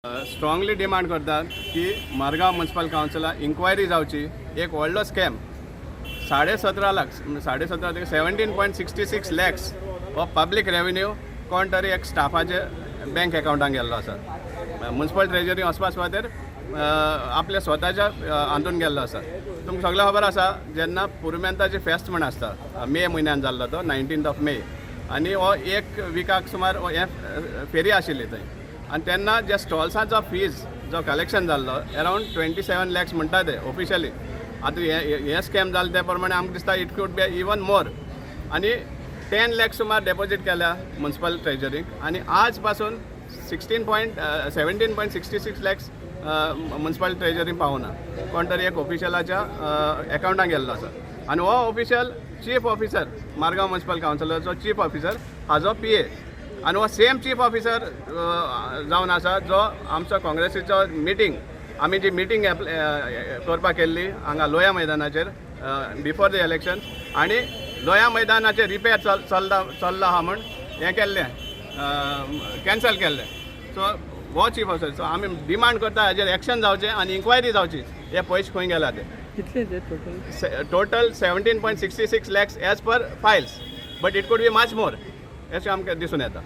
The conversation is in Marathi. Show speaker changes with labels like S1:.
S1: स्ट्रॉंगली डिमांड करतात की मारगांव म्युनिसिपल कावन्सिलाक इन्क्वायरी जावची. एक व्हडलो scam 17.5 lakh 17.66 lakhs of public revenue कोण तरी एक स्टाफाचे बँक अकाउंटाक गेल्लो आसा. म्युनिसिपल ट्रेजरी वचपा सुवातेर आपल्या स्वताच्या हातून गेल्लो आसा. तुमकां सगळें खबर आसा जेन्ना पुरुमेंताची फेस्त म्हण आसता मे म्हयन्यान जाल्लो तो 19 मे आनी हो एक विकाक सुमार हे फेरी आशिल्ली थंय आनी तेन्ना जे स्टॉल्सांचो फीज जो कलेक्शन जाल्लो अरावंड 27 लॅक्स म्हणटा ते ऑफिशियली. आतां हे स्कॅम जाल्ले ते प्रमाणे आमकां दिसता it could be even more. आनी 10 लॅक्स सुमार डेपॉझीट केल्या म्युनिसिपल ट्रेजरीक आनी आज पासून 17.66 लॅक्स म्युनिसिपल ट्रेजरी पावना. कोण तरी एक ऑफिशियलाच्या अकाउंटाक गेल्लो आसा आनी हो official chief officer Margao municipal कावन्सिलाचो चीफ ऑफिसर हाजो PA आनी हो सेम चीफ ऑफिसर जावन आसा जो आमचो काँग्रेसीचो मिटींग आमी जी मिटींग करपाक केल्ली हांगा लोया मैदानाचेर बिफोर द इलेक्शन आनी लोया मैदानाचेर रिपेर चल्ला आहा म्हण हें केल्लें कॅन्सल केल्लें. सो हो चीफ ऑफिसर. सो आमी डिमांड करता हाजेर एक्शन जावचें आनी इन्क्वायरी जावची हे पयशे खंय गेला ते.
S2: कितले ते
S1: total 17.66 lakhs as per files but it could be much more अशें आमकां दिसून येता.